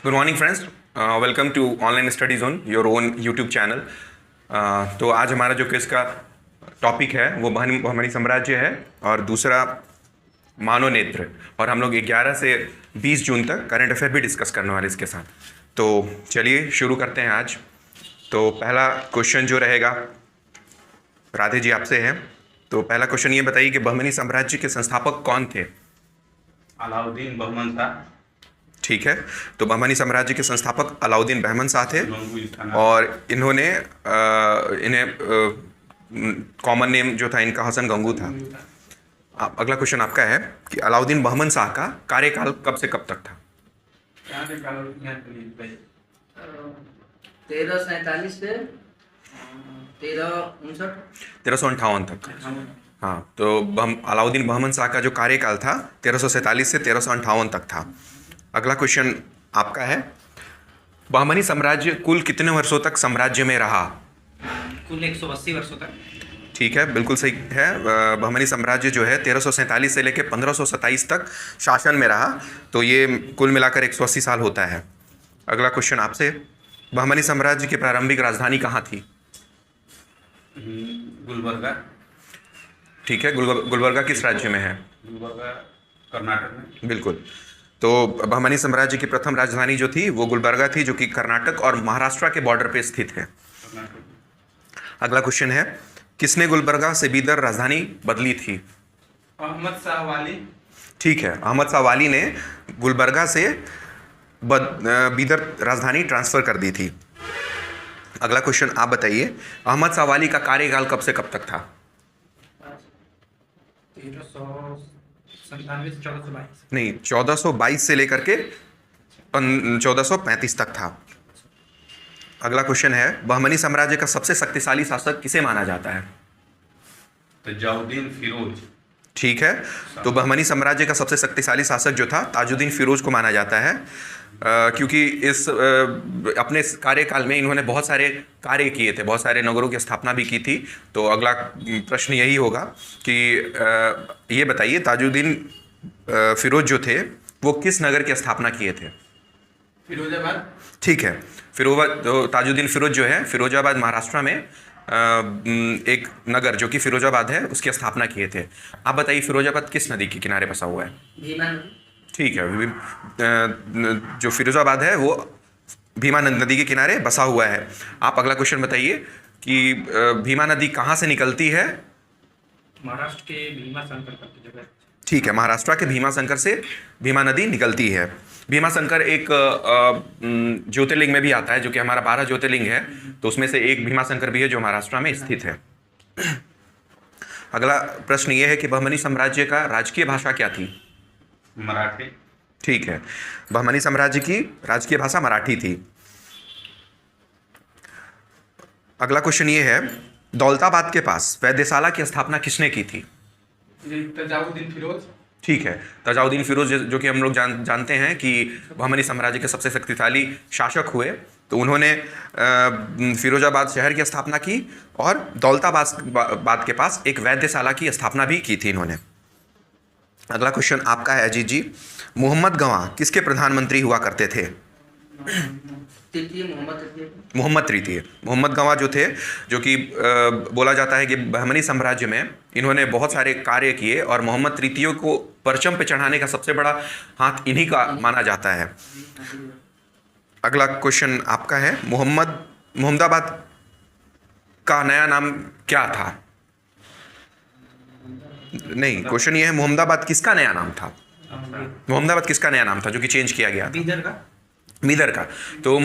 Good morning friends, welcome to online study zone, your own YouTube channel. तो आज हमारा जो क्विज का टॉपिक है वो बहमनी साम्राज्य है और दूसरा मानवनेत्र। और हम लोग 11 से 20 जून तक करंट अफेयर भी डिस्कस करने वाले इसके साथ। तो चलिए शुरू करते हैं आज। तो पहला क्वेश्चन जो रहेगा राधे जी आपसे है। तो पहला क्वेश्चन ये बताइए कि बहमनी साम्राज्य के संस्थापक कौन थे? अलाउद्दीन बहमन शाह। ठीक है, तो बहमनी साम्राज्य के संस्थापक अलाउद्दीन बहमन शाह थे और इन्होंने इन्हें कॉमन नेम जो था इनका हसन गंगू था। अगला क्वेश्चन आपका है कि अलाउद्दीन बहमन शाह का कार्यकाल कब से कब तक था? 1347 से 1358 तक। हाँ, तो अलाउद्दीन बहमन शाह का जो कार्यकाल था 1347 से 1358 तक था। अगला क्वेश्चन आपका है, बहमनी साम्राज्य कुल कितने वर्षों तक साम्राज्य में रहा? कुल 180 वर्षों तक। ठीक है, बिल्कुल सही है। बहमनी साम्राज्य जो है 1347 से लेकर 1527 तक शासन में रहा, तो ये कुल मिलाकर 180 साल होता है। अगला क्वेश्चन आपसे, बहमनी साम्राज्य की प्रारंभिक राजधानी कहाँ थी? गुलबर्गा। ठीक है, गुलबर्गा किस राज्य में है? गुलबर्गा कर्नाटक में। बिल्कुल। तो बहमनी साम्राज्य की प्रथम राजधानी जो थी वो गुलबर्गा थी, जो कि कर्नाटक और महाराष्ट्र के बॉर्डर पे स्थित है। अगला क्वेश्चन है, किसने गुलबर्गा से बीदर राजधानी बदली थी? अहमद शाह वाली। ठीक है, अहमद शाह वाली ने गुलबर्गा से बीदर राजधानी ट्रांसफर कर दी थी। अगला क्वेश्चन आप बताइए, अहमद शाह वाली का कार्यकाल कब से कब तक था? 1422 नहीं, 1422 से लेकर के 1435 तक था। अगला क्वेश्चन है, बहमनी साम्राज्य का सबसे शक्तिशाली शासक किसे माना जाता है? तजाउद्दीन फिरोज। ठीक है, तो बहमनी साम्राज्य का सबसे शक्तिशाली शासक जो था ताजुद्दीन फिरोज को माना जाता है, क्योंकि इस अपने कार्यकाल में इन्होंने बहुत सारे कार्य किए थे, बहुत सारे नगरों की स्थापना भी की थी। तो अगला प्रश्न यही होगा कि ये बताइए, ताजुद्दीन फिरोज जो थे वो किस नगर की स्थापना किए थे? फिरोजाबाद। ठीक है, तो ताजुद्दीन फिरोज जो है फिरोजाबाद महाराष्ट्र में एक नगर जो कि फिरोजाबाद है उसकी स्थापना किए थे। आप बताइए, फिरोजाबाद किस नदी के किनारे बसा हुआ है? भीमा। ठीक है, जो फिरोजाबाद है वो भीमा नदी के किनारे बसा हुआ है। आप अगला क्वेश्चन बताइए कि भीमा नदी कहाँ से निकलती है? महाराष्ट्र के भीमा शंकर की जगह। ठीक है, महाराष्ट्र के भीमा शंकर से भीमा नदी निकलती है। भीमा शंकर एक ज्योतिर्लिंग में भी आता है, जो कि हमारा 12 ज्योतिर्लिंग है, तो उसमें से एक भीमा शंकर भी है जो महाराष्ट्र में स्थित है। अगला प्रश्न ये है कि बहमनी साम्राज्य का राजकीय भाषा क्या थी? मराठी। ठीक है, बहमनी साम्राज्य की राजकीय भाषा मराठी थी। अगला क्वेश्चन ये है, दौलताबाद के पास वैद्यशाला की स्थापना किसने की थी? तजाउद्दीन फिरोज। ठीक है, तजाउद्दीन फिरोज जो कि हम लोग जानते हैं कि बहमनी साम्राज्य के सबसे शक्तिशाली शासक हुए, तो उन्होंने फिरोजाबाद शहर की स्थापना की और दौलताबाद के पास एक वैद्यशाला की स्थापना भी की थी इन्होंने। अगला क्वेश्चन आपका है अजीत जी, मोहम्मद गवाह किसके प्रधानमंत्री हुआ करते थे? मोहम्मद तृतीय। मोहम्मद गवाह जो थे, जो कि बोला जाता है कि बहमनी साम्राज्य में इन्होंने बहुत सारे कार्य किए और मोहम्मद तृतीय को परचम पे चढ़ाने का सबसे बड़ा हाथ इन्हीं का माना जाता है। अगला क्वेश्चन आपका है, मोहम्मदाबाद का नया नाम क्या था? नहीं, क्वेश्चन ये है, मोहम्मदाबाद किसका नया नाम था? मोहम्मदाबाद किसका नया नाम था जो कि चेंज किया गया? बीदर का। तो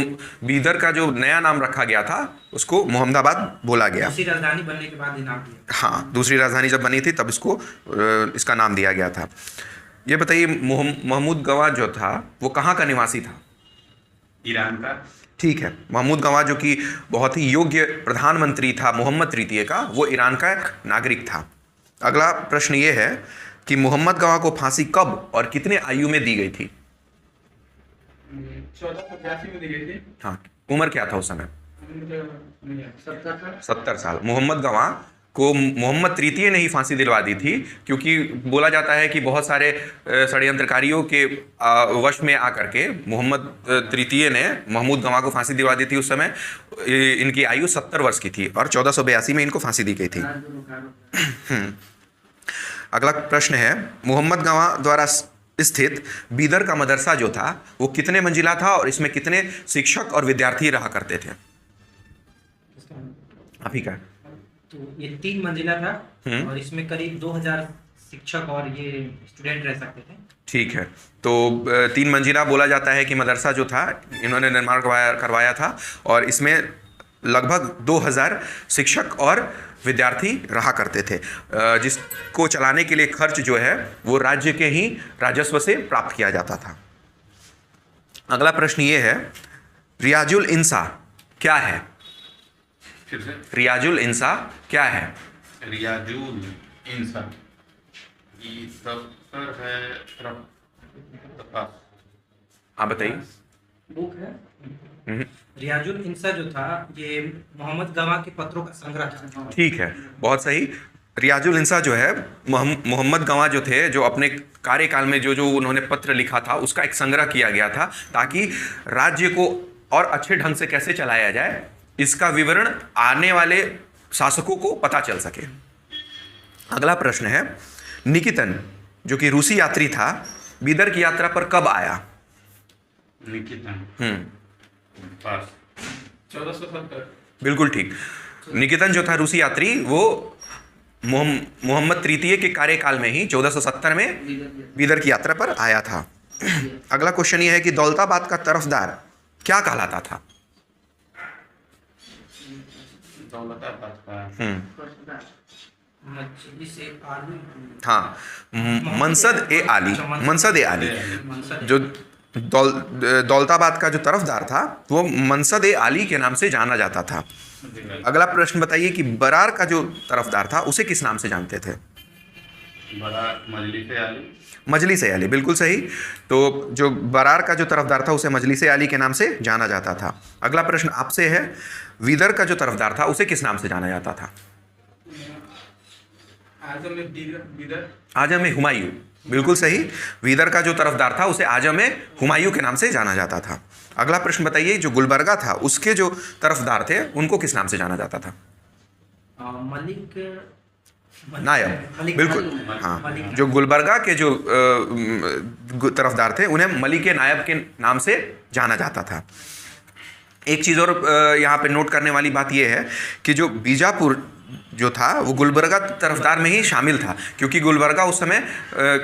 बीदर का जो नया नाम रखा गया था उसको मोहम्मदाबाद बोला गया। दूसरी राजधानी बनने के बाद ये नाम दिया। हाँ, दूसरी राजधानी जब बनी थी तब इसका नाम दिया गया था। ये बताइए, महमूद गवाह जो था वो कहाँ का निवासी था? ईरान का। ठीक है, महमूद गवाह जो कि बहुत ही योग्य प्रधानमंत्री था मोहम्मद तृतीय का, वो ईरान का एक नागरिक था। अगला प्रश्न ये है कि मोहम्मद गवाह को फांसी कब और कितने आयु में दी गई थी? 1485 में दी गई थी। हाँ, उम्र क्या था उस समय? 70 70 साल। मोहम्मद गवाह को मोहम्मद तृतीय ने ही फांसी दिलवा दी थी, क्योंकि बोला जाता है कि बहुत सारे षड्यंत्रकारियों के वश में आकर के मोहम्मद तृतीय ने महमूद गवाह को फांसी दिलवा दी थी। उस समय इनकी आयु 70 वर्ष की थी और 1482 में इनको फांसी दी गई थी। अगला प्रश्न है, मोहम्मद गवाह द्वारा स्थित बीदर का मदरसा जो था वो कितने मंजिला था और इसमें कितने शिक्षक और विद्यार्थी रहा करते थे? आप ही का। तो ये 3 मंजिला था और इसमें करीब 2000 शिक्षक और ये स्टूडेंट रह सकते थे। ठीक है, तो 3 मंजिला बोला जाता है कि मदरसा जो था इन्होंने निर्माण करवाया था और इसमें लगभग 2000 शिक्षक और विद्यार्थी रहा करते थे, जिसको चलाने के लिए खर्च जो है वो राज्य के ही राजस्व से प्राप्त किया जाता था। अगला प्रश्न ये है, रियाजुल इंसा क्या है? फिर से रियाजुल इंसा क्या है? रियाजुल इंसान ये दफ्तर है दफ्तर। आप बताइए। बुक है रियाजुल इंसा जो था ये मोहम्मद गवाह के पत्रों का संग्रह था। ठीक है, बहुत सही। रियाजुल इंसा जो है मोहम्मद गवाह जो थे, जो अपने कार्यकाल में जो जो उन्होंने पत्र लिखा था उसका एक संग्रह किया गया था, ताकि राज्य को और अच्छे ढंग से कैसे चलाया जाए इसका विवरण आने वाले शासकों को पता चल सके। अगला प्रश्न है, निकितन जो कि रूसी यात्री था बीदर की यात्रा पर कब आया? निकितन पास 1470। बिल्कुल ठीक। निकितन जो था रूसी यात्री वो मोहम्मद तृतीय के कार्यकाल में ही 1470 में बीदर की यात्रा पर आया था। अगला क्वेश्चन ये है कि दौलताबाद का तरफदार क्या कहलाता था? दौलताबाद का मजलिस ए आली। हाँ, मनसद ए आली। मनसद ए आली जो दौलताबाद का जो तरफदार था वो मनसद ए आली के नाम से जाना जाता था। अगला प्रश्न बताइए कि बरार का जो तरफदार था उसे किस नाम से जानते थे? बरार मजलिस आली। मजलिस ए आली, बिल्कुल सही। तो जो बरार का जो तरफदार था उसे मजलिस ए आली के नाम से जाना जाता था। अगला प्रश्न आपसे है, बीदर का जो तरफदार था उसे किस नाम से जाना जाता था? आजम ए हुमायूं, बिल्कुल सही। बीदर का जो तरफदार था उसे आजम ए हुमायूं के नाम से जाना जाता था। अगला प्रश्न बताइए, जो गुलबर्गा था उसके जो तरफदार थे उनको किस नाम से जाना जाता था? मलिक नायब, बिल्कुल। हाँ, जो गुलबर्गा के जो तरफदार थे उन्हें मलिक नायब के नाम से जाना जाता था। एक चीज़ और यहाँ पे नोट करने वाली बात यह है कि जो बीजापुर जो था वो गुलबर्गा तरफदार में ही शामिल था, क्योंकि गुलबर्गा उस समय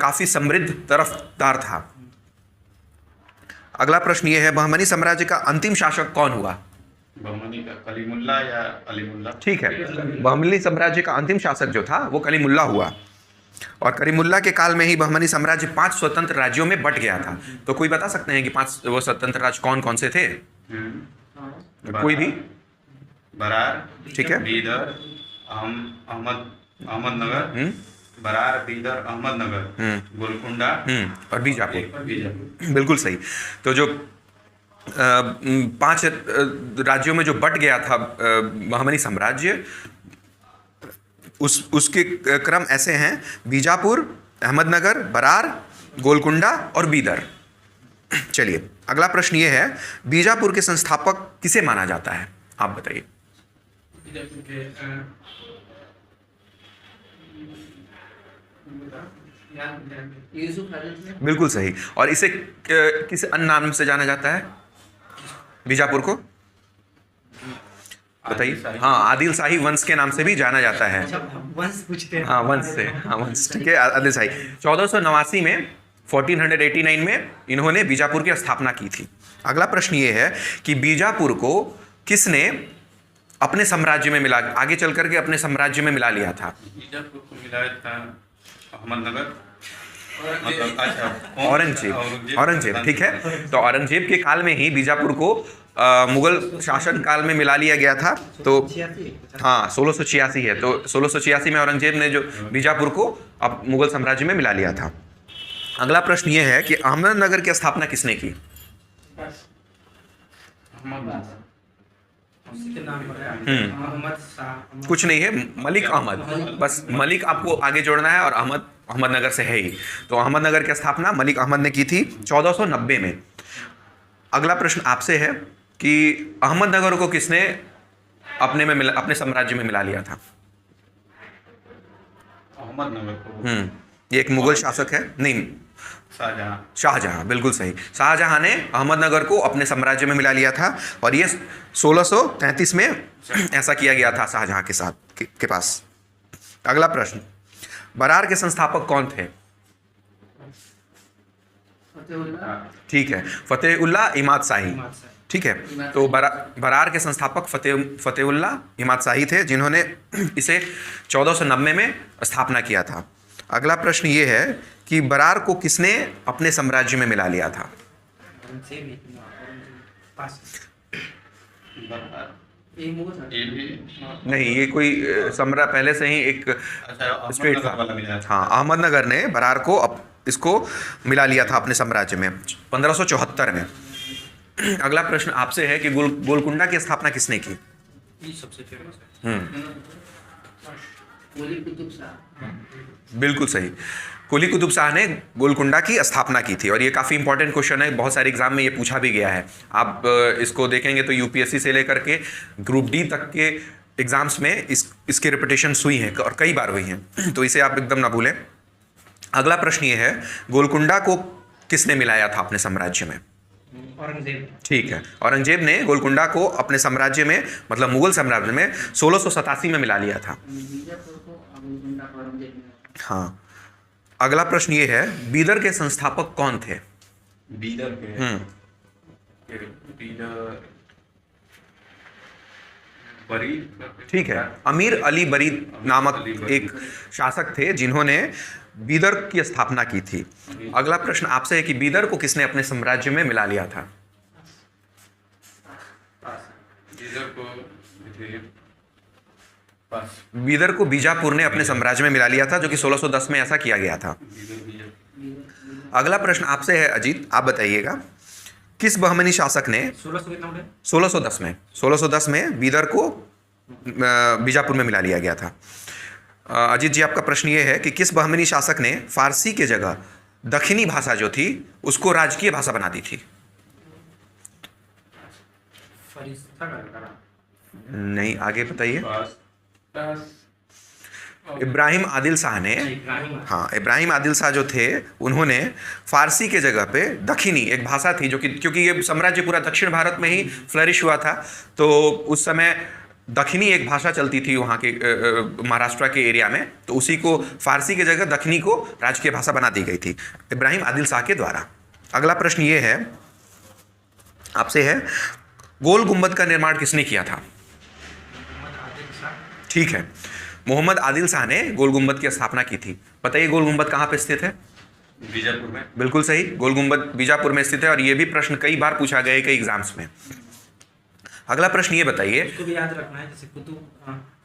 काफ़ी समृद्ध तरफदार था। अगला प्रश्न ये है, बहमनी साम्राज्य का अंतिम शासक कौन हुआ? बहमनी का कलीमुल्ला या अलीमुल्ला। ठीक है, बहमनी साम्राज्य का अंतिम शासक जो था वो कलीमुल्ला हुआ और कलीमुल्ला के काल में ही बहमनी साम्राज्य 5 स्वतंत्र राज्यों में बंट गया था। तो कोई बता सकते हैं कि 5 वो स्वतंत्र राज्य कौन कौन से थे? कोई भी? बरार, ठीक है, बीदर, अहमदनगर, बरार, बीदर, अहमदनगर, गोलकुंडा और बीजापुर। बीजापुर, बिल्कुल सही। तो जो 5 राज्यों में जो बंट गया था बहमनी साम्राज्य, उसके क्रम ऐसे हैं: बीजापुर, अहमदनगर, बरार, गोलकुंडा और बीदर। चलिए अगला प्रश्न ये है, बीजापुर के संस्थापक किसे माना जाता है? आप बताइए। बिल्कुल सही। और इसे किस अन्य नाम से जाना जाता है बीजापुर को? बताइए। हाँ, आदिल शाही वंश के नाम से भी जाना जाता है। वंश पूछते हैं। हाँ, वंश से। हाँ, वंश, ठीक है, आदिल शाही। 1489 में 1489 में इन्होंने बीजापुर की स्थापना की थी। अगला प्रश्न ये है कि बीजापुर को किसने अपने साम्राज्य में मिला, आगे चल करके अपने साम्राज्य में मिला लिया था? बीजापुर को मिलाया था अहमदनगर, औरंगजेब, ठीक है। तो औरंगजेब के काल में ही बीजापुर को मुगल शासन काल में मिला लिया गया था। तो हाँ, 1686 है। तो 1686 में औरंगजेब ने जो बीजापुर को अब मुगल साम्राज्य में मिला लिया था। अगला प्रश्न ये है कि अहमदनगर की स्थापना किसने की? उसी के नाम पर है मोहम्मद शाह। कुछ नहीं है, मलिक अहमद, बस मलिक आपको आगे जोड़ना है और अहमद अहमदनगर से है ही। तो अहमदनगर की स्थापना मलिक अहमद ने की थी 1490 में। अगला प्रश्न आपसे है कि अहमदनगर को किसने अपने साम्राज्य में मिला लिया था? अहमदनगर को ये एक मुगल शासक है, नहीं, शाहजहां। शाहजहां, बिल्कुल सही। शाहजहां ने अहमदनगर को अपने साम्राज्य में मिला लिया था और ये 1633 में ऐसा किया गया था शाहजहां के साथ के पास। अगला प्रश्न, बरार के संस्थापक कौन थे? ठीक है, फतेहुल्लाह इमाद शाही। ठीक है, तो बरार के संस्थापक फतेहुल्लाह इमाद शाही थे, जिन्होंने इसे 1490 में स्थापना किया था। अगला प्रश्न ये है कि बरार को किसने अपने साम्राज्य में मिला लिया था? ये भी नहीं, ये कोई सम्राट पहले से ही एक अच्छा स्टेट अहमदनगर था। वाला मिला था। हाँ, अहमदनगर ने बरार को इसको मिला लिया था अपने साम्राज्य में 1574 में। अगला प्रश्न आपसे है कि गोलकुंडा की स्थापना किसने की? ये सबसे फेमस है। बिल्कुल सही, कुली कुतुब शाह ने गोलकुंडा की स्थापना की थी और ये काफ़ी इंपॉर्टेंट क्वेश्चन है, बहुत सारे एग्जाम में ये पूछा भी गया है। आप इसको देखेंगे तो यूपीएससी से लेकर के ग्रुप डी तक के एग्जाम्स में इसकी रिपीटेशंस हुई हैं और कई बार हुई हैं, तो इसे आप एकदम ना भूलें। अगला प्रश्न ये है, गोलकुंडा को किसने मिलाया था अपने साम्राज्य में? औरंगजेब। ठीक है, औरंगजेब ने गोलकुंडा को अपने साम्राज्य में, मतलब मुगल साम्राज्य में 1687 में मिला लिया था। हाँ, अगला प्रश्न ये है, बीदर के संस्थापक कौन थे? बीदर के बीदर बरीद। ठीक है, अमीर अली बरीद नामक एक शासक थे जिन्होंने बीदर की स्थापना की थी। अगला प्रश्न आपसे है कि बीदर को किसने अपने साम्राज्य में मिला लिया था? बीदर को पास बीदर को बीजापुर ने अपने साम्राज्य में मिला लिया था, जो कि 1610 में ऐसा किया गया था। अगला प्रश्न आपसे है अजीत, आप बताइएगा, किस बहमनी शासक ने 1610 में बीदर को बीजापुर में मिला लिया गया था? अजीत जी, आपका प्रश्न ये है कि किस बहमनी शासक ने फारसी के जगह दक्षिणी भाषा जो थी उसको राजकीय भाषा बना दी थी? नहीं, आगे बताइए। इब्राहिम आदिल शाह ने, हाँ, इब्राहिम आदिल शाह जो थे उन्होंने फारसी के जगह पे दक्षिणी एक भाषा थी, जो कि क्योंकि ये साम्राज्य पूरा दक्षिण भारत में ही फ्लरिश हुआ था, तो उस समय दक्षिणी एक भाषा चलती थी वहाँ के महाराष्ट्र के एरिया में, तो उसी को फारसी की जगह दक्षिणी को राजकीय भाषा बना दी गई थी इब्राहिम आदिल शाह के द्वारा। अगला प्रश्न ये है आपसे है, गोल गुम्बद का निर्माण किसने किया था? ठीक है, मोहम्मद आदिल शाह ने गोल गुम्बद की स्थापना की थी। बताइए गोल गुम्बद कहाँ पे स्थित है? बीजापुर में। बिल्कुल सही, गोल गुम्बद बीजापुर में स्थित है और ये भी प्रश्न कई बार पूछा गया है कई एग्जाम्स में। अगला प्रश्न ये बताइए, इसको भी याद रखना है, जैसे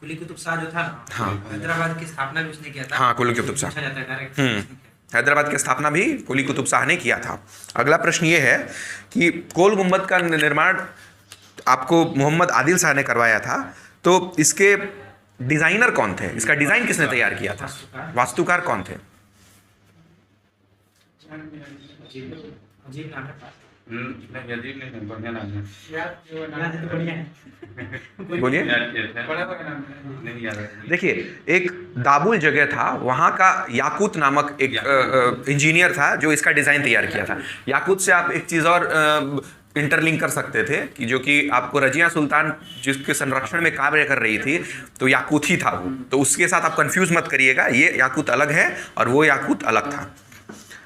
कुली कुतुब शाह जो था ना, हाँ, हैदराबाद की स्थापना भी उसने किया था। हाँ, कुली कुतुब शाह, पूछा जाता है डायरेक्ट। हैदराबाद की स्थापना भी कुली कुतुब शाह ने किया था। अगला प्रश्न ये है कि गोल गुम्बद का निर्माण आपको मोहम्मद आदिल शाह ने करवाया था, तो इसके डिजाइनर कौन थे? इसका डिजाइन किसने तैयार किया था? वास्तुकार कौन थे? अजीब नाम है। नहीं, अजीब नहीं, बढ़िया नाम है। याद है तो बढ़िया है। बोलिए। याद किया था। नहीं याद है। देखिए, एक दाबुल जगह था, वहाँ का याकूत नामक एक इंजीनियर था जो इसका डिज़ाइन तैयार किया था। याकूत से आप एक चीज़ और इंटरलिंक कर सकते थे कि जो कि आपको रजिया सुल्तान जिसके संरक्षण में कार्य कर रही थी, तो याकूत ही था वो, तो उसके साथ आप कंफ्यूज मत करिएगा, ये याकूत अलग है और वो याकूत अलग था।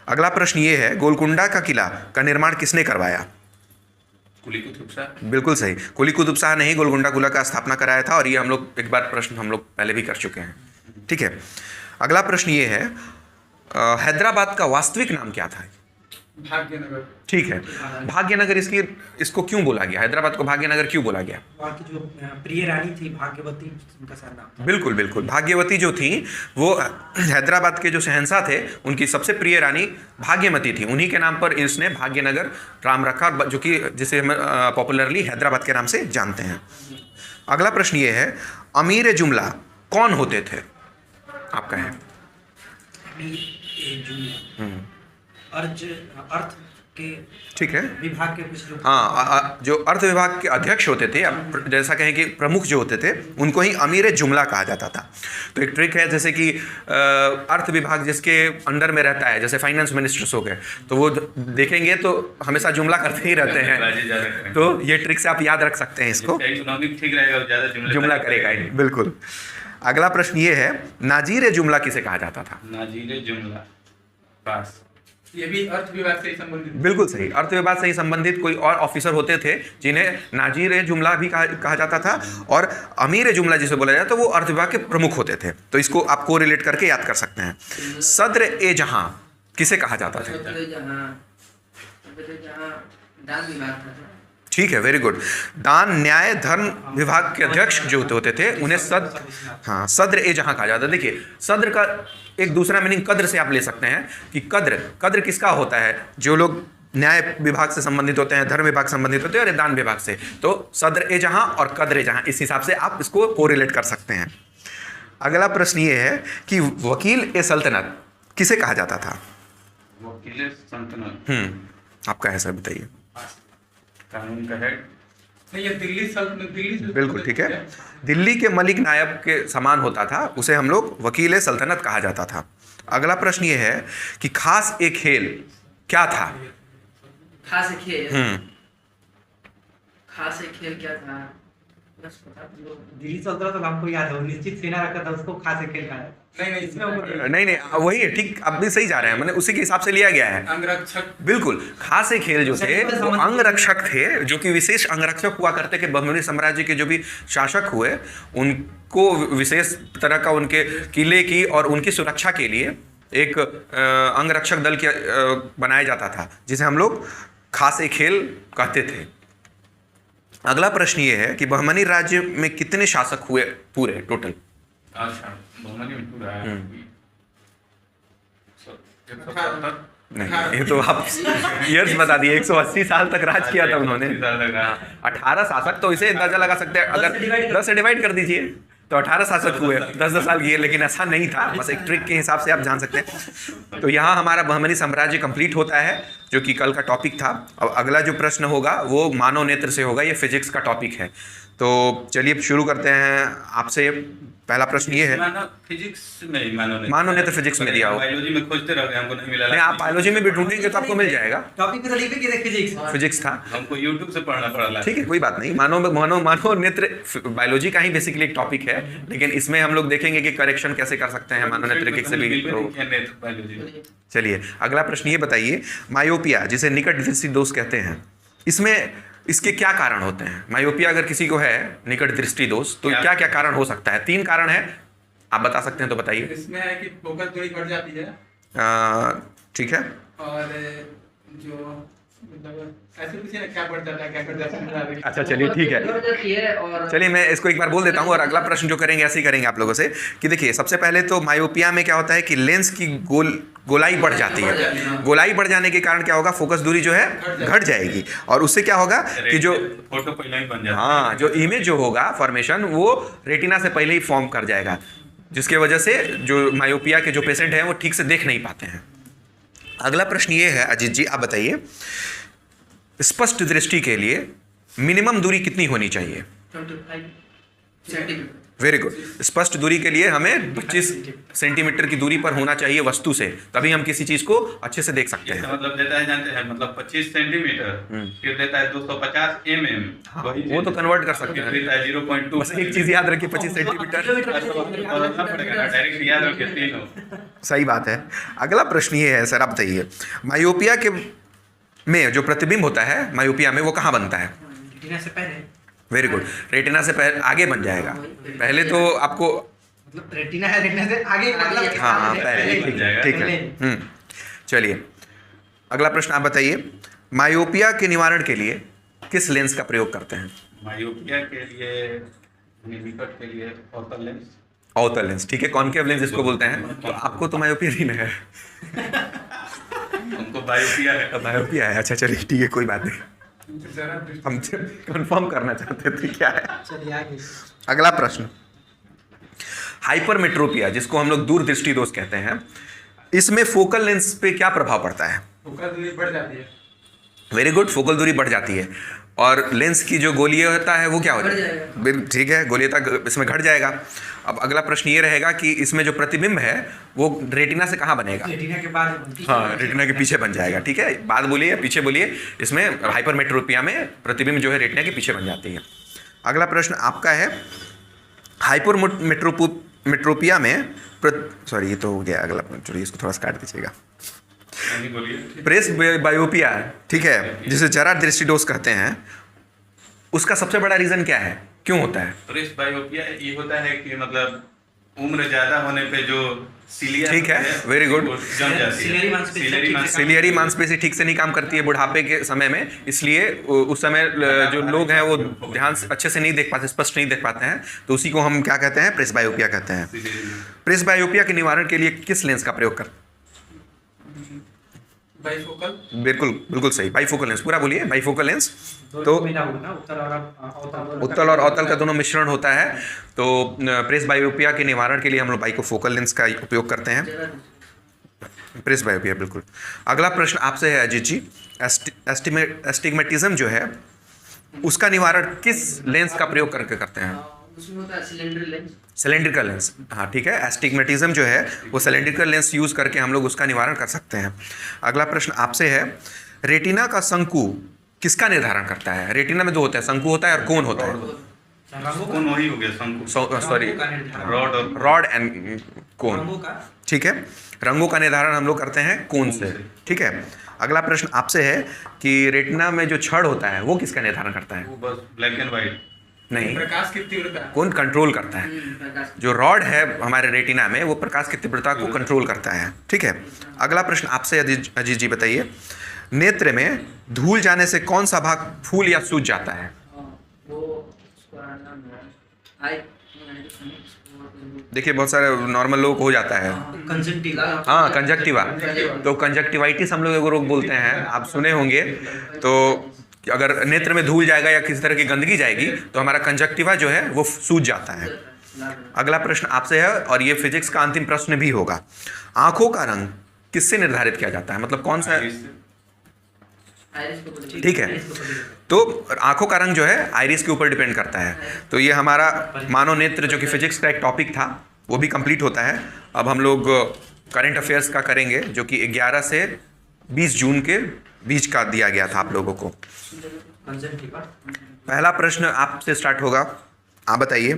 अगला प्रश्न ये है, गोलकुंडा का किला का निर्माण किसने करवाया? कुली कुतुब शाह। बिल्कुल सही, कुली कुतुब शाह ने ही गोलकुंडा किला का स्थापना कराया था और ये हम लोग एक बार प्रश्न हम लोग पहले भी कर चुके हैं। ठीक है, अगला प्रश्न ये है, हैदराबाद का वास्तविक नाम क्या था? भाग्यनगर। ठीक है, भाग्यनगर इसको क्यों बोला गया? हैदराबाद को भाग्यनगर क्यों बोला गया? वहाँ की जो प्रिय रानी थी भाग्यवती, उनका सारा नाम था। बिल्कुल बिल्कुल, भाग्यवती जो थी वो हैदराबाद के जो शहंशाह थे उनकी सबसे प्रिय रानी भाग्यमती थी, उन्हीं के नाम पर इसने भाग्यनगर नाम रखा, जो कि जिसे हम पॉपुलरली हैदराबाद के नाम से जानते हैं। अगला प्रश्न ये है, अमीर जुमला कौन होते थे? आपका है। जुमला अर्थ के ठीक है। विभाग के कुछ जो जो अर्थ विभाग के अध्यक्ष होते थे, जैसा कहें कि प्रमुख जो होते थे, उनको ही अमीर जुमला कहा जाता था। तो एक ट्रिक है, जैसे कि अर्थ विभाग जिसके अंडर में रहता है, जैसे फाइनेंस मिनिस्टर्स हो गए, तो वो देखेंगे तो हमेशा जुमला करते ही रहते हैं। तो ये ट्रिक से आप याद रख सकते हैं इसको, इकोनॉमिक ठीक रहेगा और ज्यादा जुमला करेगा ही। बिल्कुल। अगला प्रश्न ये है, नाजीर जुमला किसे कहा जाता था? नाजीर जुमला पास, ये भी अर्थ विभाग से ही संबंधित। बिल्कुल सही, अर्थ विभाग से ही संबंधित कोई और ऑफिसर होते थे जिन्हें नाजीर जुमला भी कहा जाता था, और अमीर जुमला जिसे बोला जाता, तो वो अर्थ विभाग के प्रमुख होते थे। तो इसको आप कोरिलेट करके याद कर सकते हैं। सदर ए जहां किसे कहा जाता था? ठीक है, वेरी गुड। दान न्याय धर्म विभाग के अध्यक्ष जो होते थे उन्हें सदर ए जहां कहा जाता है। देखिए, सदर का एक दूसरा मीनिंग कद्र से आप ले सकते हैं कि कद्र किसका होता है? जो लोग न्याय विभाग से संबंधित होते हैं, धर्म विभाग से संबंधित होते हैं, और दान विभाग से। तो सदर ए जहां और कद्र ए जहां, इस हिसाब से आप इसको कोरिलेट कर सकते हैं। अगला प्रश्न ये है कि वकील ए सल्तनत किसे कहा जाता था? वकील सल्तनत। आपका है सर, बताइए। कानून का हेड नहीं, ये दिल्ली सल्तनत, दिल्ली से बिल्कुल ठीक है। दिल्ली के मलिक नायब के समान होता था, उसे हम लोग वकील सल्तनत कहा जाता था। अगला प्रश्न ये है कि खास एक खेल क्या था? खास खेल क्या था? दिल्ली सल्तनत हमको याद है, निश्चित सेना रखा था, उसको खास खेल कहा है। नहीं, वही है, ठीक, आप भी सही जा रहे हैं, मैंने उसी के हिसाब से लिया गया है। अंगरक्षक। बिल्कुल, खास खेल जो थे वो अंगरक्षक थे, जो कि विशेष अंगरक्षक हुआ करते कि बहमनी साम्राज्य के जो भी शासक हुए, उनको विशेष तरह का उनके किले की और उनकी सुरक्षा के लिए एक अंगरक्षक दल बनाया जाता था, जिसे हम लोग खास खेल कहते थे। अगला प्रश्न ये है कि बहमनी राज्य में कितने शासक हुए पूरे टोटल? नहीं, ये तो आप ईयर्स बता दिए। 180 साल तक राज किया था उन्होंने। 18 शासक, तो इसे अंदाजा लगा सकते हैं, अगर 10 से डिवाइड कर दीजिए तो 18 शासक हुए, 10-10 साल किए, लेकिन ऐसा नहीं था, बस एक ट्रिक के हिसाब से आप जान सकते हैं। तो यहाँ हमारा बहमनी साम्राज्य कंप्लीट होता है, जो कि कल का टॉपिक था। अब अगला जो प्रश्न होगा वो मानव नेत्र से होगा, ये फिजिक्स का टॉपिक है। तो चलिए शुरू करते हैं आपसे। पहला प्रश्न ये है, फिजिक्स नहीं, मानव नेत्र फिजिक्स में दिया हो, बायोलॉजी में खोजते रह गए, हमको नहीं मिला। नहीं, आप बायोलॉजी में भी ढूंढेंगे तो आपको मिल जाएगा। टॉपिक तो लिखे कि फिजिक्स था, हमको यूट्यूब से पढ़ना पड़ा। ठीक है, कोई बात नहीं। मानव नेत्र बायोलॉजी का ही बेसिकली एक टॉपिक है, लेकिन इसमें हम लोग देखेंगे कि करेक्शन कैसे कर सकते हैं मानव नेत्र से भी। चलिए अगला प्रश्न ये बताइए, मायोपिया जिसे निकट दृष्टि दोष कहते हैं, इसके क्या कारण होते हैं? मायोपिया अगर किसी को है, निकट दृष्टि दोष, तो क्या क्या कारण हो सकता है? 3 कारण है, आप बता सकते हैं तो बताइए। इसमें है कि फोकस दूरी बढ़ जाती है, ठीक है, और जो मतलब ऐसे कुछ है, क्या बढ़ जाता है, क्या बढ़ जाता है। अच्छा चलिए ठीक है, चलिए मैं इसको एक बार बोल देता हूँ और अगला प्रश्न जो करेंगे ऐसे ही करेंगे आप लोगों से। कि देखिए, सबसे पहले तो मायोपिया में क्या होता है कि लेंस की गोलाई बढ़ जाती है। गोलाई बढ़ जाने के कारण क्या होगा, फोकस दूरी जो है घट जाएगी, और उससे क्या होगा कि जो फोटो पहले ही बन जाता है। हाँ, जो इमेज जो होगा फॉर्मेशन, वो रेटिना से पहले ही फॉर्म कर जाएगा, जिसके वजह से जो मायोपिया के जो पेशेंट हैं वो ठीक से देख नहीं पाते हैं। अगला प्रश्न ये है, अजीत जी आप बताइए, स्पष्ट दृष्टि के लिए मिनिमम दूरी कितनी होनी चाहिए? 25 सेंटीमीटर। Very good. स्पष्ट दूरी के लिए हमें 25 सेंटीमीटर की दूरी पर होना चाहिए वस्तु से, तभी हम किसी चीज को अच्छे से देख सकते हैं। मतलब देता है, जानते हैं, मतलब 25 सेंटीमीटर, फिर देता है 250 mm। वो तो कन्वर्ट कर सकते हैं, 0.2। बस एक चीज याद रखिए, 25 सेंटीमीटर डायरेक्ट याद रखिए, तीनों सही बात है। अगला प्रश्न ये है सर, आप बताइए, मायोपिया के में जो प्रतिबिंब होता है मायोपिया में, वो कहाँ बनता है? रेटिना से पहले। वेरी गुड, रेटिना से पहले आगे बन जाएगा। पहले तो आपको मतलब रेटिना है, रेटिना से आगे, मतलब हाँ पहले, ठीक है। चलिए अगला प्रश्न आप बताइए, मायोपिया के निवारण के लिए किस लेंस का प्रयोग करते हैं? मायोपिया के लिए, निकट के लिए अवतल लेंस। अवतल लेंस, ठीक है, कॉनकेव लेंस इसको बोलते हैं। तो आपको तो मायोपिया ही नहीं है। उनको बायोपिया है। बायोपिया है, अच्छा चलिए ठीक है, कोई बात नहीं। जरा हम कंफर्म करना चाहते थे क्या है। चलिए आगे। अगला प्रश्न, हाइपरमेट्रोपिया जिसको हम लोग दूरदृष्टि दोष कहते हैं, इसमें फोकल लेंस पे क्या प्रभाव पड़ता है? फोकल दूरी बढ़ जाती है। वेरी गुड, फोकल दूरी बढ़ जाती है और लेंस की जो गोलीय होता है वो क्या हो बढ़ जाएगा? जाएगा। बिल्कुल ठीक है, गोलीयता इसमें घट जाएगा। अब अगला प्रश्न ये रहेगा कि इसमें जो प्रतिबिंब है वो रेटिना से कहाँ बनेगा? रेटिना के बाद बनती है। हाँ, रेटिना के पीछे बन जाएगा। ठीक है, बाद बोलिए या पीछे बोलिए, इसमें हाइपरमेट्रोपिया में प्रतिबिंब जो है रेटिना के पीछे बन जाती है। अगला प्रश्न आपका है, हाइपरमेट्रोपिया में सॉरी ये तो हो गया। अगला चलिए इसको थोड़ा सा काट दीजिएगा। नहीं बोलिए। प्रेस बायोपिया, ठीक है, जिसे जरा दृष्टि दोष कहते हैं, उसका सबसे बड़ा रीजन क्या है, क्यों होता है? प्रेस बायोपिया ये होता है कि मतलब उम्र ज्यादा होने पे जो सिलिया ठीक है, very good। वो जम जाती है। सिलियरी मांसपेशी सिलियरी ठीक से मांसपेशी- सिलियरी मांसपेशी ठीक से नहीं काम करती है बुढ़ापे के समय में, इसलिए उस समय जो लोग हैं वो ध्यान से अच्छे से नहीं देख पाते, स्पष्ट नहीं देख पाते हैं, तो उसी को हम क्या कहते हैं? प्रेस बायोपिया कहते हैं। सिलियरी- प्रेस बायोपिया के निवारण के लिए किस लेंस का प्रयोग कर? बाइफोकल। बिल्कुल बिल्कुल सही, बाइफोकल लेंस। पूरा बोलिए, बाइफोकल लेंस। तो तो मिला होगा ना, उत्तल और अवतल। उत्तल और अवतल का दोनों मिश्रण होता है। तो प्रेस बायोपिया के निवारण के लिए हम लोग बाइफोकल लेंस का उपयोग करते हैं। जरा प्रेस बायोपिया, बिल्कुल। अगला प्रश्न आपसे है अजीत जी, एस्टिग्मेटिज्म जो है उसका निवारण किस लेंस का प्रयोग करके करते हैं? उसमें होता है सिलेंडर लेंस। सिलेंड्रिकल लेंस, हाँ ठीक है, एस्टिग्मेटिज्म जो है वो सिलेंड्रिकल लेंस यूज करके हम लोग उसका निवारण कर सकते हैं। अगला प्रश्न आपसे है, रेटिना का शंकु किसका निर्धारण करता है? रेटिना में दो होता है, शंकु होता है और कोन होता है। रंगों कौन वही हो गया शंकु, सॉरी, का निर्धारण। रॉड और रॉड एंड कोन, रंगों का ठीक है। रंगों का निर्धारण हम लोग करते हैं कोन से, ठीक है। अगला प्रश्न आपसे है कि रेटिना में जो छड़ होता है वो किसका निर्धारण करता है? वो बस ब्लैक एंड व्हाइट। नहीं, प्रकाश की तीव्रता। कौन कंट्रोल करता है? प्रकाश। जो रॉड है हमारे रेटिना में वो प्रकाश की तीव्रता को कंट्रोल करता है, ठीक है। अगला प्रश्न आपसे अजीत जी बताइए, नेत्र में धूल जाने से कौन सा भाग फूल या सूज जाता है? वो उसका नाम है आई। देखिए बहुत सारे नॉर्मल लोगों को हो जाता है। कंजंक्टिवा। हाँ, कंजक्टिवा। तो कंजक्टिवाइटिस हम लोग एगो रोग बोलते हैं, आप सुने होंगे। तो अगर नेत्र में धूल जाएगा या किसी तरह की गंदगी जाएगी तो हमारा कंजक्टिवा जो है वो सूज जाता है। अगला प्रश्न आपसे है और ये फिजिक्स का अंतिम प्रश्न भी होगा, आंखों का रंग किससे निर्धारित किया जाता है? मतलब कौन सा? आइरिस को बोलते हैं। ठीक है, तो आंखों का रंग जो है आइरिस के ऊपर डिपेंड करता है। तो ये हमारा मानव नेत्र जो कि फिजिक्स का एक टॉपिक था वो भी कंप्लीट होता है। अब हम लोग करंट अफेयर्स का करेंगे जो कि 11 से 20 जून के बीच का दिया गया था आप लोगों को। कंजंक्टिवा। पहला प्रश्न आपसे स्टार्ट होगा, आप बताइए,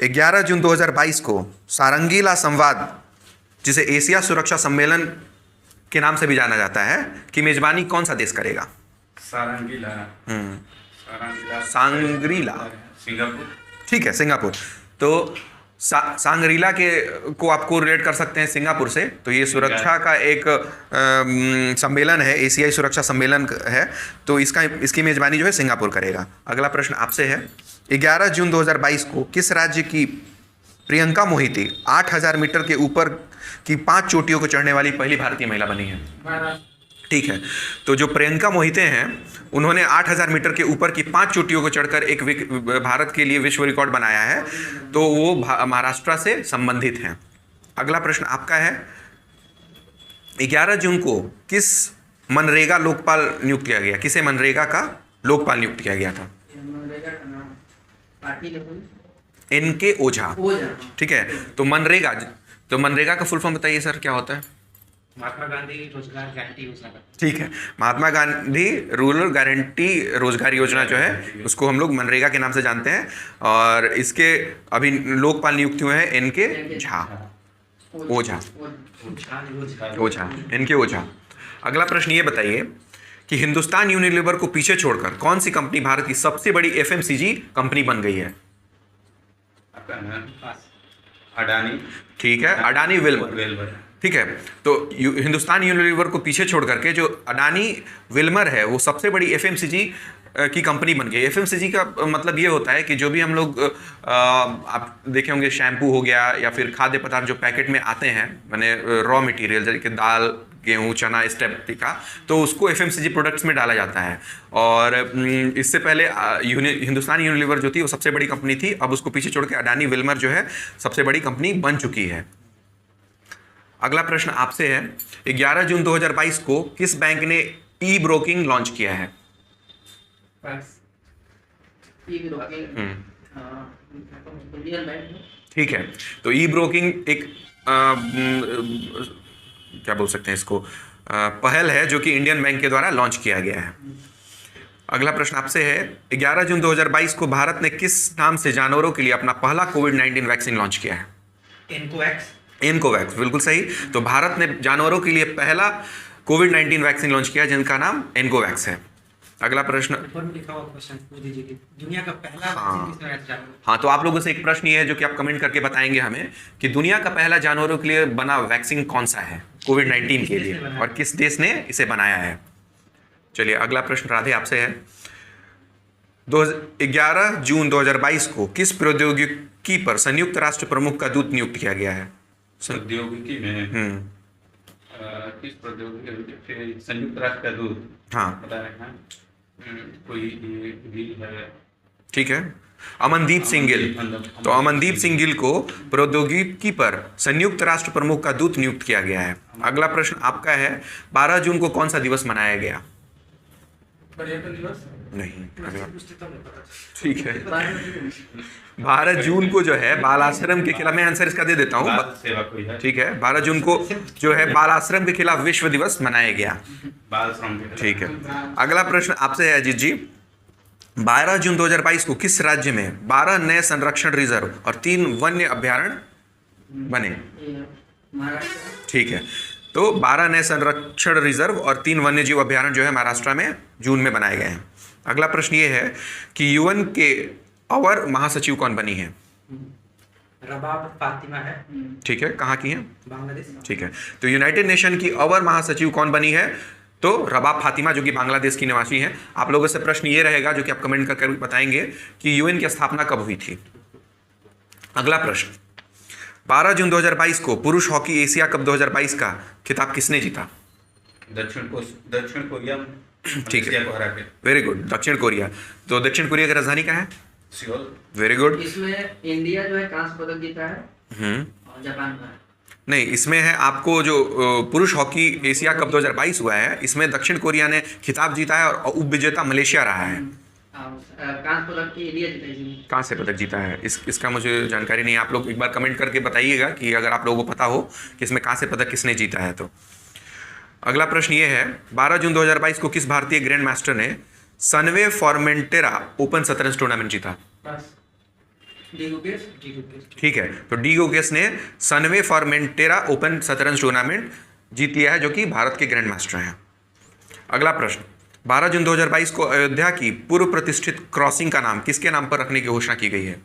11 जून 2022 को सारंगीला संवाद, जिसे एशिया सुरक्षा सम्मेलन के नाम से भी जाना जाता है, की मेजबानी कौन सा देश करेगा? सारंगीला। सारंगीला। Shangri La, Singapore. ठीक है, सिंगापुर। तो सांग्रीला के को आपको रिलेट कर सकते हैं सिंगापुर से। तो ये सुरक्षा का एक सम्मेलन है, एशियाई सुरक्षा सम्मेलन है, तो इसकी मेजबानी जो है सिंगापुर करेगा। अगला प्रश्न आपसे है, 11 जून 2022 को किस राज्य की प्रियंका मोहिते 8000 मीटर के ऊपर की 5 चोटियों को चढ़ने वाली पहली भारतीय महिला बनी है? महाराष्ट्र। ठीक है, तो जो प्रियंका मोहिते हैं उन्होंने 8000 मीटर के ऊपर की 5 चोटियों को चढ़कर एक भारत के लिए विश्व रिकॉर्ड बनाया है, तो वो महाराष्ट्र से संबंधित हैं। अगला प्रश्न आपका है, 11 जून को किस मनरेगा लोकपाल नियुक्त किया गया? किसे मनरेगा का लोकपाल नियुक्त किया गया था? मनरेगा का नाम पार्टी लेवल। इनके ओझा, हो जाना। ठीक है। तो मनरेगा का फुल फॉर्म बताइए सर, क्या होता है? महात्मा गांधी रोजगार गारंटी योजना का। ठीक है, महात्मा गांधी रूरल गारंटी रोजगार योजना जो है उसको हम लोग मनरेगा के नाम से जानते हैं। और इसके अभी लोकपाल नियुक्त हुए हैं इनके झा, ओझा, ओझा, इनके ओझा। अगला प्रश्न ये बताइए कि हिंदुस्तान यूनिलीवर को पीछे छोड़कर कौन सी कंपनी भारत की सबसे बड़ी एफएमसीजी कंपनी बन गई है? आपका नाम अडानी। ठीक है, अडानी विल्मर, ठीक है। तो हिंदुस्तान यूनिलीवर को पीछे छोड़ करके जो अडानी विल्मर है वो सबसे बड़ी एफएमसीजी की कंपनी बन गई। एफएमसीजी का मतलब ये होता है कि जो भी हम लोग आप देखे होंगे, शैम्पू हो गया या फिर खाद्य पदार्थ जो पैकेट में आते हैं, माने रॉ मटेरियल जैसे कि दाल, गेहूँ चना इस टाइप का, तो उसको FMCG प्रोडक्ट्स में डाला जाता है। और इससे पहले हिंदुस्तान यूनिलीवर जो थी वो सबसे बड़ी कंपनी थी, अब उसको पीछे छोड़ के अडानी विल्मर जो है सबसे बड़ी कंपनी बन चुकी है। अगला प्रश्न आपसे है, 11 जून 2022 को किस बैंक ने ई ब्रोकिंग लॉन्च किया है? इंडियन बैंक में। ठीक है, तो ई ब्रोकिंग एक क्या बोल सकते हैं इसको, पहल है जो कि इंडियन बैंक के द्वारा लॉन्च किया गया है। अगला प्रश्न आपसे है, 11 जून 2022 को भारत ने किस नाम से जानवरों के लिए अपना पहला कोविड-19 वैक्सीन लॉन्च किया है? एनकोवैक्स, बिल्कुल सही। तो भारत ने जानवरों के लिए पहला कोविड-19 वैक्सीन लॉन्च किया जिनका नाम एनकोवैक्स है। अगला प्रश्न, ऊपर में लिखा हुआ क्वेश्चन पूछ दीजिए कि दुनिया का पहला हाँ। वैक्सीन किसने बनाया था? हाँ, तो आप लोगों से एक प्रश्न ये है जो कि आप कमेंट करके बताएंगे हमें कि दुनिया का पहला जानवरों के लिए बना वैक्सीन कौन सा है कोविड-19 के लिए, और किस देश ने इसे बनाया है। चलिए अगला प्रश्न राधे आपसे है, 11 जून 2022 को किस प्रौद्योगिकी पर संयुक्त राष्ट्र प्रमुख का दूत नियुक्त किया गया है? प्रौद्योगिकी में किस प्रौद्योगिकी पे संयुक्त राष्ट्र का दूत? हाँ, पता है ना, कोई ये गिल है। ठीक है, अमनदीप सिंह गिल। तो अमनदीप सिंह गिल को प्रौद्योगिकी पर संयुक्त राष्ट्र प्रमुख का दूत नियुक्त किया गया है। अगला प्रश्न आपका है, 12 जून को कौन सा दिवस मनाया गया? पर्यटन दिवस। नहीं, अगला पूछते तो नहीं पता। ठीक है, 12 जून को जो है बाल आश्रम के खिलाफ, मैं आंसर इसका दे देता हूँ। बाल सेवा कोई है? ठीक है, 12 जून को जो है बाल आश्रम के खिलाफ विश्व दिवस मनाया गया। बाल श्रम के। ठीक है, अगला प्रश्न आपसे है अजीत जी, 12 जून 2022 को किस राज्य में 12 नए संरक्षण रिजर्व और 3 वन्य अभ्यारण्य बने? महाराष्ट्र। ठीक है, तो 12 नए संरक्षण रिजर्व और 3 वन्यजीव अभ्यारण्य जो है महाराष्ट्र में जून में बनाए गए हैं। अगला प्रश्न ये है कि यूएन के अवर महासचिव कौन बनी है? रबाब फातिमा है, ठीक है, कहाँ की है? बांग्लादेश। ठीक है, तो यूनाइटेड नेशन की अवर महासचिव कौन बनी है? तो रबाब फातिमा, जो कि बांग्लादेश की निवासी हैं। आप लोगों से प्रश्न ये रहेगा जो कि आप कमेंट करके बताएंगे कि यूएन की स्थापना कब हुई थी। अगला प्रश्न, 12 जून 2022 को पुरुष हॉकी एशिया कप 2022 का खिताब किसने जीता? दक्षिण कोरिया। ठीक है, मलेशिया को हरा के। वेरी गुड, दक्षिण कोरिया। तो दक्षिण कोरिया की राजधानी क्या है? सियोल। Very good. इसमें इंडिया जो है कांस्य पदक जीता है और जापान का है। नहीं, इसमें है आपको जो पुरुष हॉकी एशिया कप 2022 हुआ है, इसमें दक्षिण कोरिया ने खिताब जीता है और उपविजेता मलेशिया रहा है। कांस्य पदक की इंडिया जीता है। कहाँ से पदक जीता है इसका मुझे जानकारी नहीं है। आप लोग एक बार कमेंट करके बताइएगा कि अगर आप लोगों को पता हो कि इसमें कहाँ से पदक किसने जीता है। तो अगला प्रश्न ये है, 12 जून 2022 को किस भारतीय ग्रैंड मास्टर ने सनवे फॉर्मेंटेरा ओपन शतरंज टूर्नामेंट जीता? ठीक है, तो डी गुकेश ने सनवे फॉर्मेंटेरा ओपन शतरंज टूर्नामेंट जीत लिया है, जो कि भारत के ग्रैंड मास्टर हैं। अगला प्रश्न, 12 जून 2022 को अयोध्या की पूर्व प्रतिष्ठित क्रॉसिंग का नाम किसके नाम पर रखने की घोषणा की गई है?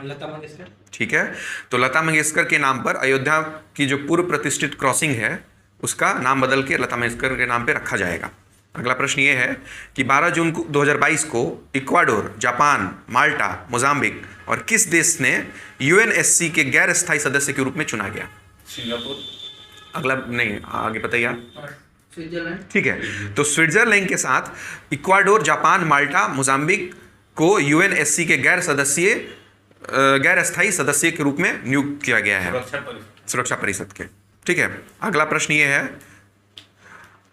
लता मंगेशकर। ठीक है, तो लता मंगेशकर के नाम पर अयोध्या की जो पूर्व प्रतिष्ठित क्रॉसिंग है उसका नाम बदल के लता मंगेशकर के नाम पे रखा जाएगा। अगला प्रश्न ये है कि 12 जून 2022 को इक्वाडोर, जापान, माल्टा, मोजाम्बिक और किस देश ने यूएनएससी के गैर स्थायी सदस्य के रूप में चुना गया? सिंगापुर। अगला नहीं, आगे बताइए आप। स्विट्जरलैंड। ठीक है, तो स्विट्जरलैंड के साथ इक्वाडोर, जापान, माल्टा, मोजाम्बिक को यूएनएससी के गैर स्थायी सदस्य के रूप में नियुक्त किया गया है, सुरक्षा परिषद के। ठीक है, अगला प्रश्न ये है,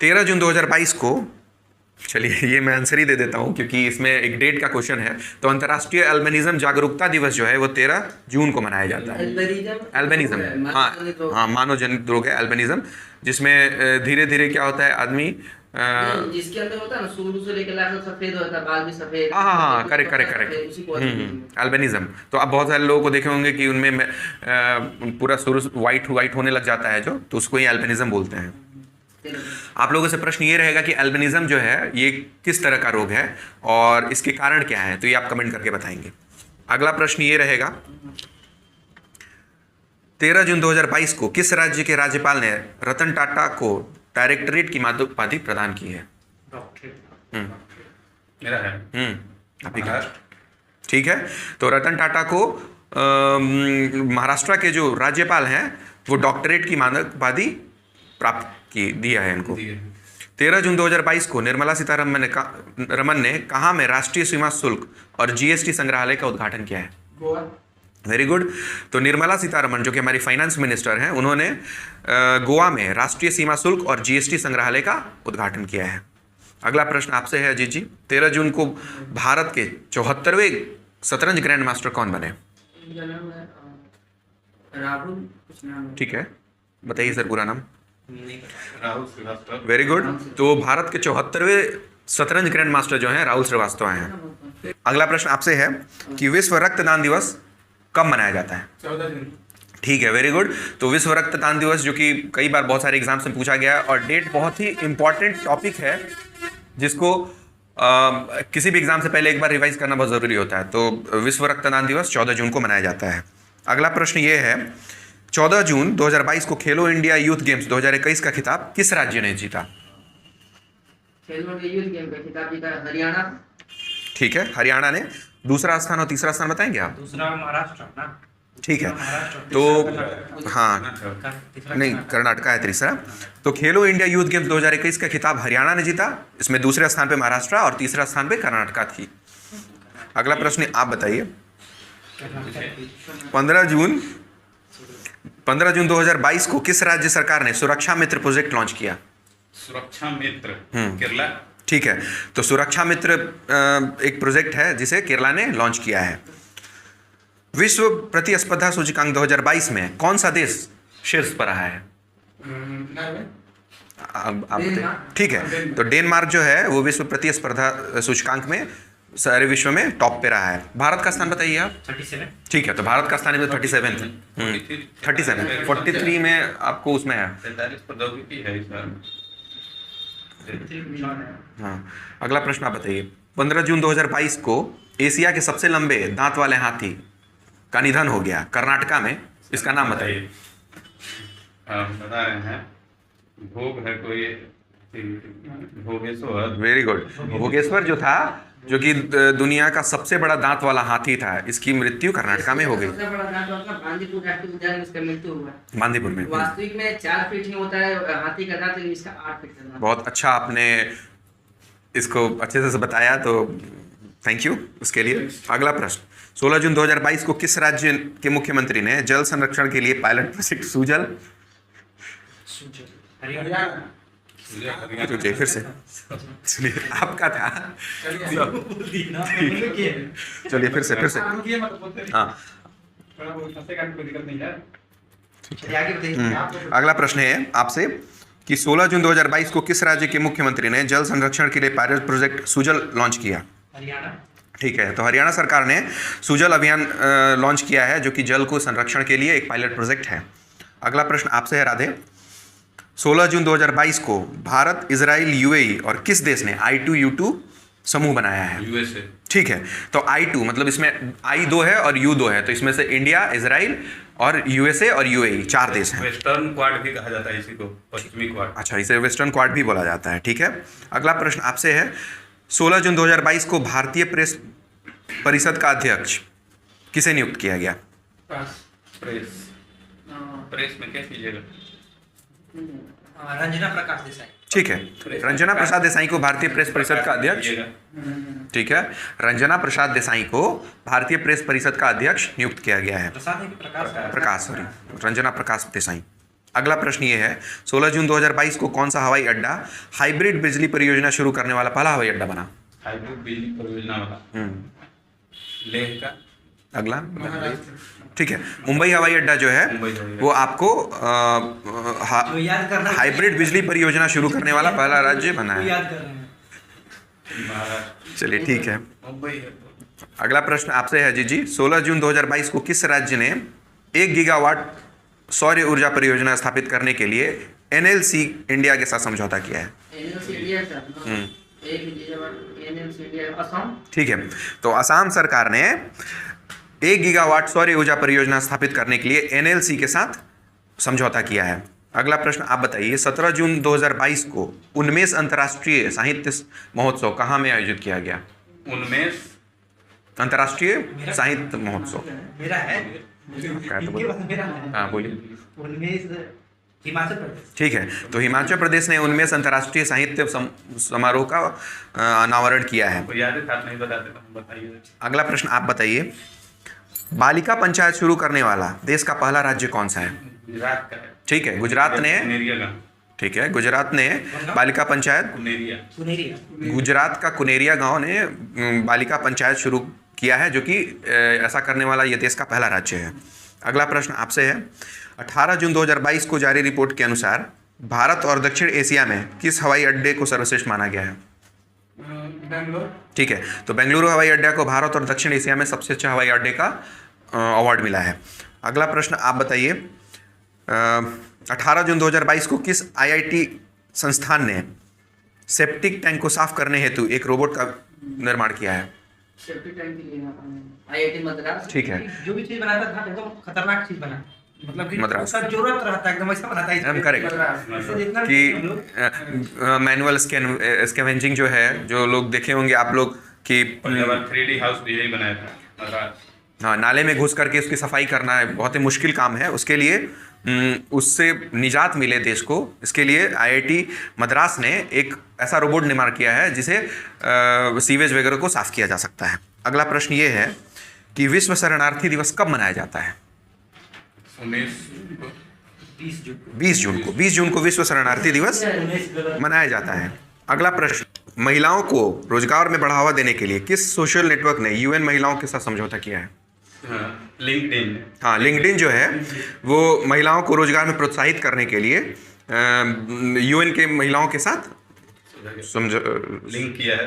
13 जून 2022 को, चलिए ये मैं आंसर ही दे देता हूँ क्योंकि इसमें एक डेट का क्वेश्चन है। तो अंतर्राष्ट्रीय एल्बिनिज्म जागरूकता दिवस जो है वो 13 जून को मनाया जाता है। एल्बिनिज्म, हाँ, मानव जनित रोग है एल्बिनिज्म, जिसमें धीरे धीरे क्या होता है, आदमी जिसके अंदर होता है ना, शुरू से लेकर लास्ट तक सफेद होता है, बाल भी सफेद। हाँ, करेक्ट। एल्बिनिज्म, तो आप बहुत सारे लोगों को देखे होंगे कि उनमें पूरा शुरू वाइट होने लग जाता है, जो तो उसको ही एल्बिनिज्म बोलते हैं। आप लोगों से प्रश्न ये रहेगा कि एल्बिनिज्म जो है ये किस तरह का रोग है और इसके कारण क्या है, तो ये आप कमेंट करके बताएंगे। अगला प्रश्न ये रहेगा, 13 जून 2022 को किस राज्य के राज्यपाल ने रतन टाटा को डायरेक्टरेट की उपाधि प्रदान की है? मेरा है आप ही का। ठीक है, तो रतन टाटा को महाराष्ट्र के जो राज्यपाल हैं वो डॉक्टरेट की मानद उपाधि प्राप्त की दिया है इनको। दिए। 13 जून 2022 को निर्मला सीतारमन ने कहाँ में राष्ट्रीय सीमा शुल्क और जीएसटी संग्रहालय का उद्घाटन किया है? गोवा। Very good. तो निर्मला सीतारमन जो कि हमारी फाइनेंस मिनिस्टर हैं, उन्होंने गोवा में राष्ट्रीय सीमा शुल्क और जीएसटी संग्रहालय का उद्घाटन किया है। अगला प्रश्न आपसे है अजीत जी। 13 जून को भारत के 74वें शतरंज ग्रैंड मास्टर कौन बने? इनका नाम है राहुल कुछ नाम है। ठीक है, बताइए सर पूरा नाम। राहुल श्रीवास्तव। Very good. तो भारत के 74वें शतरंज ग्रैंड मास्टर जो हैं राहुल श्रीवास्तव हैं। अगला प्रश्न आपसे है कि विश्व रक्तदान दिवस कब मनाया जाता है? 14 जून। ठीक है, वेरी गुड। तो विश्व रक्तदान दिवस, जो कि कई बार बहुत सारे एग्जाम्स में पूछा गया है और डेट बहुत ही इंपॉर्टेंट टॉपिक है, जिसको किसी भी एग्जाम से पहले एक बार रिवाइज करना बहुत ज़रूरी होता है। तो विश्व रक्तदान दिवस 14 जून को मनाया जाता है। अगला प्रश्न ये है, 14 जून 2022 को खेलो इंडिया यूथ गेम्स 2021 का खिताब किस राज्य ने जीता? खेलो इंडिया यूथ गेम का खिताब जीता हरियाणा। ठीक है, हरियाणा ने। दूसरा स्थान और तीसरा स्थान बताएंगे आप? दूसरा महाराष्ट्र ना। ठीक है, महाराष्ट्र। तो हाँ, नहीं, कर्नाटका है तीसरा। तो खेलो इंडिया यूथ गेम्स 2021 का खिताब हरियाणा ने जीता। इसमें दूसरे स्थान पे महाराष्ट्र और तीसरा स्थान पे कर्नाटका थी। अगला प्रश्न आप बताइए। 15 जून 2022 को किस राज्य सरकार ने सुरक्षा मित्र प्रोजेक्ट लॉन्च किया? सुरक्षा मित्र केरला। ठीक है, तो सुरक्षा मित्र एक प्रोजेक्ट है जिसे केरला ने लॉन्च किया है। विश्व प्रतिस्पर्धा सूचकांक 2022 में कौन सा देश शीर्ष पर रहा है? नॉर्वे। आप बताइए। ठीक है, तो डेनमार्क जो है वो विश्व प्रतिस्पर्धा सूचकांक में सारे विश्व में टॉप पे रहा है। भारत का स्थान बताइए आप। 37। ठीक है, तो भारत का स्थान 37 37 43 में आपको उसमें है। 43 प्रौद्योगिकी है इस बार में। हाँ, अगला प्रश्न आप बताइए। 15 जून 2022 को एशिया के सबसे लंबे दांत वाले हाथी का निधन हो गया कर्नाटका में। इसका नाम बताइए। बता रहे हैं, भोग है कोई, भोगेश्वर। Very good. भोगेश्वर जो था, जो कि दुनिया का सबसे बड़ा दांत वाला हाथी था, इसकी मृत्यु कर्नाटका में हो गई। सबसे बड़ा दांत वाला बांदीपुर राष्ट्रीय उद्यान में इसका मृत्यु हुआ है। बांदीपुर में। वास्तविक में 4 फीट ही होता है हाथी का दांत, लेकिन इसका 8 फीट का दांत। बहुत अच्छा आपने इसको अच्छे से बताया, तो थैंक यू उसके लिए। अगला प्रश्न, 16 जून 2022 को किस राज्य के मुख्यमंत्री ने जल संरक्षण के लिए पायलट प्रोजेक्ट सुजल हरियाणा। रुकिए फिर से चलिए, आपका था। चलिए फिर से रुकिए, मत बोलते रहिए। हाँ। थोड़ा बहुत फंसेगा, कोई दिक्कत नहीं है। चलिए आगे बताइए। अगला प्रश्न है आपसे कि 16 जून 2022 को किस राज्य के मुख्यमंत्री ने जल संरक्षण के लिए पायलट प्रोजेक्ट सुजल लॉन्च किया? हरियाणा। ठीक है, तो हरियाणा सरकार ने सुजल अभियान लॉन्च किया है, जो कि जल को संरक्षण के लिए एक पायलट प्रोजेक्ट है। अगला प्रश्न आपसे है राधे। 16 जून 2022 को भारत, इजराइल, यूएई और किस देश ने I2U2 समूह बनाया है? यूएसए। ठीक है, तो I2 मतलब इसमें I 2 है और U 2 है, तो इसमें से इंडिया, इजराइल और यूएसए और यूएई 4 देश हैं। वेस्टर्न क्वाड भी कहा जाता है इसी को, पश्चिमी क्वाड। अच्छा, इसे वेस्टर्न क्वाड भी बोला जाता है। ठीक है, अगला प्रश्न आपसे है। 16 जून 2022 को भारतीय प्रेस परिषद का अध्यक्ष किसे नियुक्त किया गया? पास। प्रेस। प्रेस में क्या कीजिएगा? रंजना प्रकाश देसाई। ठीक है, रंजना प्रसाद देसाई को भारतीय प्रेस परिषद का अध्यक्ष। ठीक है, रंजना प्रसाद देसाई को भारतीय प्रेस परिषद का अध्यक्ष नियुक्त किया गया है। प्रकाश, सॉरी, रंजना प्रकाश देसाई। अगला प्रश्न ये है, 16 जून 2022 को कौन सा हवाई अड्डा हाइब्रिड बिजली परियोजना शुरू करने वाला पहला हवाई अड्डा बना? हाइब्रिड बिजली परियोजना वाला लेह का। अगला, महाराष्ट्र। ठीक है, मुंबई हवाई अड्डा जो है मुंबई हवाई अड्डा। वो आपको याद करना। हाइब्रिड बिजली परियोजना शुरू करने वाला पहला राज्य बना है। याद कर रहे हैं। महाराष्ट्र। चलिए ठीक है, मुंबई है। अगला प्रश्न आपसे है जी। 16 जून 2022 को किस राज्य ने 1 गीगावाट सौर ऊर्जा परियोजना स्थापित करने के लिए NLC इंडिया के साथ समझौता किया है? NLC इंडिया का NLC इंडिया असम। ठीक है, तो असम सरकार ने 1 गीगावाट सौर ऊर्जा परियोजना स्थापित करने के लिए NLC के साथ समझौता किया है। अगला प्रश्न आप बताइए। 17 जून 2022 को 19 अंतर्राष्ट्रीय साहित्य महोत्सव कहाँ में आयोजित किया गया? 19 अंतर्राष्ट्रीय साहित्य महोत्सव। मेरा है। क्या तो इनके बोलो? बाद मेरा है। हाँ बोलिए। 19 हिमाचल प्रदेश। ठीक है, तो हिमाचल प्रदेश ने 19वें अंतर्राष्ट्रीय साहित्य समारोह का अनावरण किया है। आपको याद है था, नहीं बताते तो हम बताइए। अगला प्रश्न आप बताइए, बालिका पंचायत शुरू करने वाला देश का पहला राज्य कौन सा है? गुजरात का है। ठीक है, गुजरात ने, कुनेरिया गांव। ठीक है, गुजरात ने बालिका पंचायत, कुनेरिया। सुनेरिया। गुजरात का कुनेरिया गांव ने बालिका पंचायत शुरू किया है, जो कि ऐसा करने वाला ये देश का पहला राज्य है। अगला प्रश्न आपसे है, 18 जून 2022 को जारी रिपोर्ट के अनुसार भारत और दक्षिण एशिया में किस हवाई अड्डे को सर्वश्रेष्ठ माना गया है? बैंगलोर। ठीक है, तो बेंगलुरु हवाई अड्डा को भारत और दक्षिण एशिया में सबसे अच्छा हवाई अड्डे का अवार्ड मिला है। अगला प्रश्न आप बताइए, 18 जून 2022 को किस आईआईटी संस्थान ने सेप्टिक टैंक को साफ करने हेतु एक रोबोट का निर्माण किया है? सेफ्टी टैंक के लिए आईआईटी मद्रास। ठीक है, जो भी चीज बनाता था एकदम खतरनाक चीज बना, मतलब कि मद्रास। उसका जरूरत रहता है एकदम ऐसा बनाता है। एकदम करेक्ट इससे जितना कि भी हम लोग मैनुअल स्कैवेंजिंग जो है, जो लोग देखे होंगे आप लोग कि पहले बार 3D हाउस भी यही बनाया था मद्रास। हाँ, नाले में घुस करके उसकी सफाई करना है बहुत ही मुश्किल काम है। उसके लिए उससे निजात मिले देश को, इसके लिए आईआईटी मद्रास ने एक ऐसा रोबोट निर्माण किया है जिसे सीवेज वगैरह को साफ किया जा सकता है। अगला प्रश्न ये है कि विश्व शरणार्थी दिवस कब मनाया जाता है? 20 जून को। 20 जून को विश्व शरणार्थी दिवस मनाया जाता है। अगला प्रश्न, महिलाओं को रोजगार में बढ़ावा देने के लिए किस सोशल नेटवर्क ने यूएन महिलाओं के साथ समझौता किया है? लिंक्डइन। हाँ, लिंक्डइन जो है वो महिलाओं को रोजगार में प्रोत्साहित करने के लिए यूएन के महिलाओं के साथ लिंक किया है।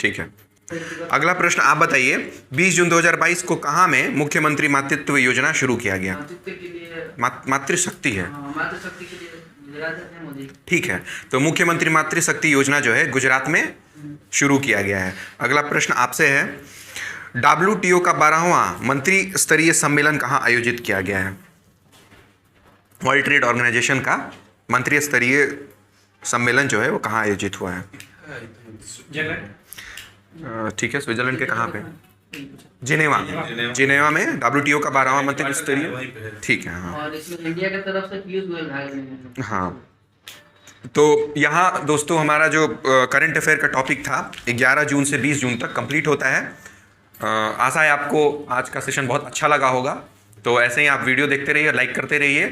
ठीक है। अगला प्रश्न आप बताइए, 20 जून 2022 को कहाँ में मुख्यमंत्री मातृत्व योजना शुरू किया गया? मातृत्व के लिए मातृशक्ति है। मातृशक्ति के लिए गुजरात है मोदी। ठीक है, तो मुख्यमंत्री मातृशक्ति योजना जो है गुजरात में शुरू किया गया है। अगला प्रश्न आपसे है, WTO का 12वां मंत्री स्तरीय सम्मेलन कहाँ आयोजित किया गया है? वर्ल्ड ट्रेड ऑर्गेनाइजेशन का मंत्री स्तरीय सम्मेलन जो है वो कहाँ आयोजित हुआ है? ठीक है, स्विट्जरलैंड के कहाँ पे? जिनेवा। जिनेवा में WTO का 12वां मंत्री स्तरीय, ठीक है। हाँ और इसमें इंडिया की तरफ से पीयूष गोयल भाग रहे हैं। हाँ, तो यहाँ दोस्तों हमारा जो करंट अफेयर का टॉपिक था 11 जून से 20 जून तक कंप्लीट होता है। आशा है आपको आज का सेशन बहुत अच्छा लगा होगा। तो ऐसे ही आप वीडियो देखते रहिए, लाइक करते रहिए